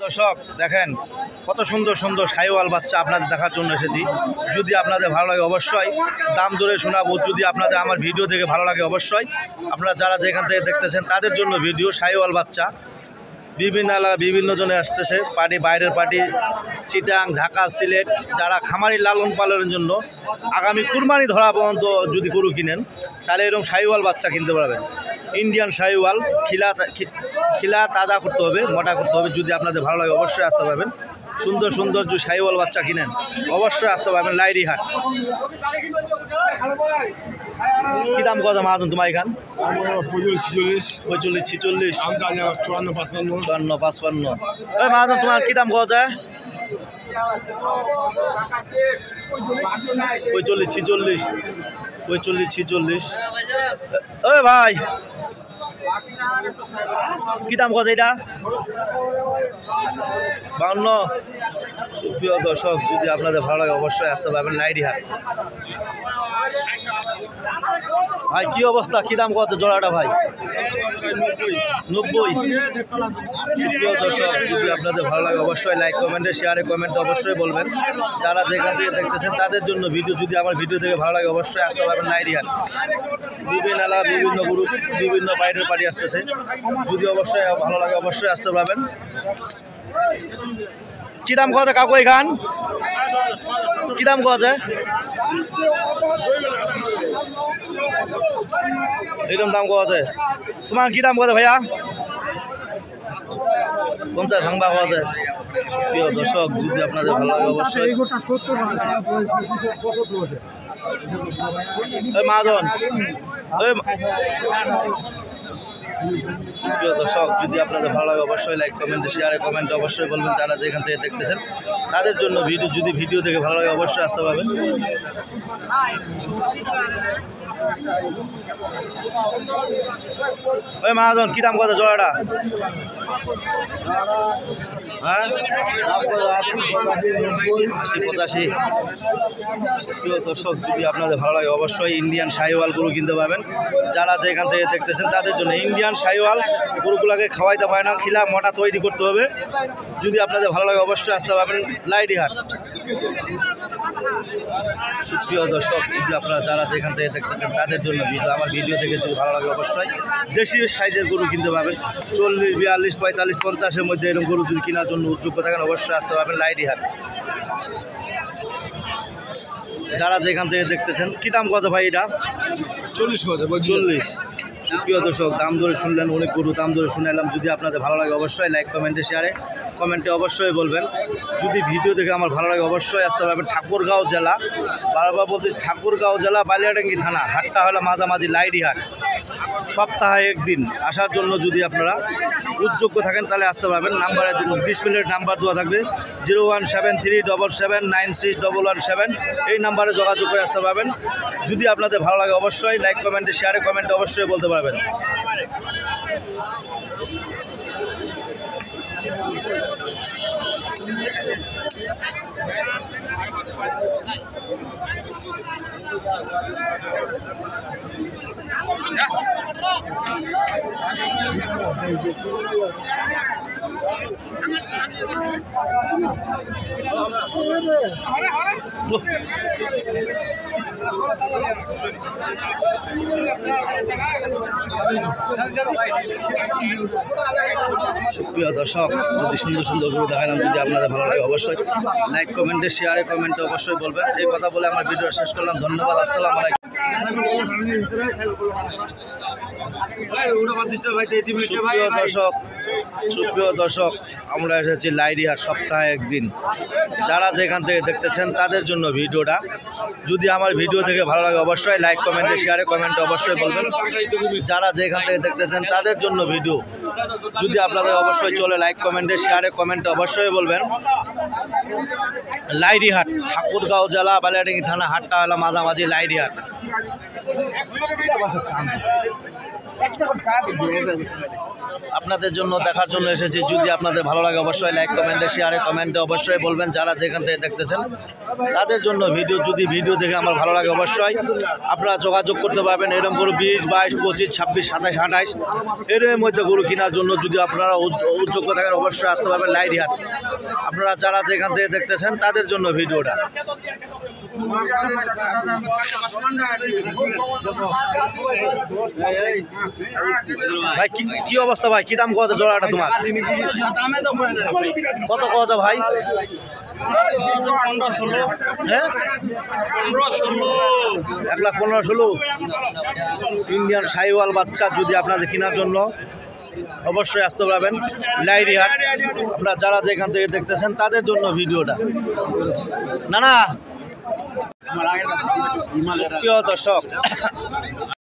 দর্শক দেখেন কত সুন্দর সুন্দর শাহিওয়াল বাচ্চা আপনাদের দেখার জন্য এসেছি। যদি আপনাদের ভালো লাগে অবশ্যই দাম দরে শোনাবো। যদি আপনাদের আমার ভিডিও দেখে ভালো লাগে অবশ্যই আপনারা যারা যেখান থেকে দেখতেছেন তাদের জন্য ভিডিও। শাহিওয়াল বাচ্চা বিভিন্ন জনে আসতেছে, পার্টি বাইরের পার্টি, চিটাং, ঢাকা, সিলেট, যারা খামারি লালন পালনের জন্য আগামী কুরবানি ধরা পর্যন্ত যদি গরু কিনেন তাহলে এরকম শাহিওয়াল বাচ্চা কিনতে পারবেন। ইন্ডিয়ান শাহিওয়াল খিলা তাজা করতে হবে, মোটা করতে হবে। যদি আপনাদের ভালো লাগে অবশ্যই আসতে পারবেন। সুন্দর সুন্দর যদি শাহিওয়াল বাচ্চা কিনেন অবশ্যই আসতে পারবেন লাইরি হাট। কি দাম কত মাহাজন তোমার এখান? 45-46 54-55। ওই মাহাজন তোমার কি দাম কত যায়? 45-46 ওই ভাই কি দাম কত এটা? 52। সুপ্রিয় দর্শক যদি আপনাদের ভালো লাগে অবশ্যই আসতে পারবেন লাইরি হাট। ভাই কি অবস্থা, কি দাম কত জোড়াটা ভাই? 90। সুপ্রিয় দর্শক যদি আপনাদের ভালো লাগে অবশ্যই লাইক কমেন্টে শেয়ারে কমেন্টে অবশ্যই বলবেন। যারা যেখান থেকে দেখতেছেন তাদের জন্য ভিডিও। যদি আমার ভিডিও থেকে ভালো লাগে অবশ্যই আসতে পারবেন লাইরি হাট। বিভিন্ন এলাকা বিভিন্ন গ্রুপ বিভিন্ন বাইরের পার্টি আসতেছে। যদি অবশ্যই ভালো লাগে অবশ্যই আসতে পারবেন। কি দাম কত কাকু এখান? কি দাম কত যায়? এরকম দাম কত আছে? তোমার কি দাম কত ভাইয়া? 50 ভাঙবা কত আছে? প্রিয় দর্শক যদি আপনাদের ভালো লাগে অবশ্যই। মাজন প্রিয় দর্শক যদি আপনাদের ভালো লাগে অবশ্যই লাইক কমেন্টে শেয়ারে কমেন্টে অবশ্যই বলবেন। যারা যেখান থেকে দেখতেছেন তাদের জন্য ভিডিও। যদি ভিডিও দেখে ভালো লাগে অবশ্যই আসতে পারবেন। ওই মহাজন কি দাম কত জোড়াটা? হ্যাঁ 80-85। প্রিয় দর্শক যদি আপনাদের ভালো লাগে অবশ্যই ইন্ডিয়ান শাহিওয়াল গরু কিনতে পারবেন। যারা যেখান থেকে দেখতেছেন তাদের জন্য ইন্ডিয়ান শাহিওয়াল গরুগুলোকে খাওয়াইতে পারে না, খিলা মোটা তৈরি করতে হবে। যদি আপনাদের ভালো লাগে অবশ্যই আসতে পারবেন লাইরি হাট। সুপ্রিয় দর্শক যদি আপনারা যারা যেখান থেকে দেখতেছেন তাদের জন্য ভিডিও। আমার ভিডিও থেকে যদি ভালো লাগে অবশ্যই দেশি সাইজের গরু কিনতে পারবেন। 40, 42, 45, 50-এর মধ্যে এরকম গরু যদি কেনার জন্য উদ্যোগ্য থাকেন অবশ্যই আসতে পারবেন লাইরি হাট। যারা যেখান থেকে দেখতেছেন কি দাম কত ভাই এটা? 40। সুপ্রিয় দর্শক দাম ধরে শুনলেন, অনেক গরু দাম ধরে শুনাইলাম। যদি আপনাদের ভালো লাগে অবশ্যই লাইক কমেন্টে শেয়ারে কমেন্টে অবশ্যই বলবেন। যদি ভিডিও দেখে আমার ভালো লাগে অবশ্যই আসতে পারবেন। ঠাকুরগাঁও জেলা, বারবার বলতেছি ঠাকুরগাঁও জেলা, বালিয়াডাঙ্গি থানা। হাটটা হলো মাঝামাঝি লাইরি হাট। সপ্তাহে একদিন আসার জন্য যদি আপনারা উদ্যোগ্য থাকেন তাহলে আসতে পারবেন। নাম্বারে ডিসপ্লের নাম্বার দেওয়া থাকবে 017377961117। এই নাম্বারে যোগাযোগ করে আসতে পারবেন। যদি আপনাদের ভালো লাগে অবশ্যই লাইক কমেন্টে শেয়ারে কমেন্টে অবশ্যই বলতে পারবেন। সুপ্রিয় দর্শক যদি সুন্দর সুন্দর গরু দেখালাম, যদি আপনাদের ভালো লাগে অবশ্যই লাইক কমেন্টে শেয়ারে কমেন্টে অবশ্যই বলবেন। এই কথা বলে আমার ভিডিও শেষ করলাম। ধন্যবাদ। আসসালামু আলাইকুম। সুপ্রিয় দর্শক আমরা এসেছি লাইরি হাট সপ্তাহে একদিন। যারা যেখান থেকে দেখতেছেন তাদের জন্য ভিডিওটা। যদি আমার ভিডিও থেকে ভালো লাগে অবশ্যই লাইক কমেন্টে শেয়ারে কমেন্টে অবশ্যই বলবেন। যারা যেখান থেকে দেখতেছেন তাদের জন্য ভিডিও। যদি আপনাদের অবশ্যই চলে লাইক কমেন্টে শেয়ারে কমেন্টে অবশ্যই বলবেন। লাইরি হাট ঠাকুরগাঁও জেলা, বালিয়াডাঙ্গি থানা। হাটটা হলো মাঝামাঝি লাইরি হাট। আপনাদের জন্য দেখার জন্য এসেছি। যদি আপনাদের ভালো লাগে অবশ্যই লাইক কমেন্টে শেয়ারে কমেন্টে অবশ্যই বলবেন। যারা যেখান থেকে দেখতেছেন তাদের জন্য ভিডিও দেখে আমার ভালো লাগে অবশ্যই আপনারা যোগাযোগ করতে পারবেন। এরকম গরু 20, 22, 25, 26, 27, 28 এর মধ্যে গরু কেনার জন্য যদি আপনারা উদ্যোগ্য থাকেন অবশ্যই আসতে পারবেন লাইডিহাট। আপনারা যারা যেখান থেকে দেখতেছেন তাদের জন্য ভিডিওটা। ভাই কি অবস্থা ভাই, কি দাম কোয়া জোড়াটা তোমার? কত কোয়া ভাই? হ্যাঁ 1,15,16 ইন্ডিয়ান শাহিওয়াল বাচ্চা যদি আপনাদের কেনার জন্য অবশ্যই আসতে পারবেন লাইডিহাট। আপনারা যারা যেখান থেকে দেখতেছেন তাদের জন্য ভিডিওটা। না প্রিয় দর্শক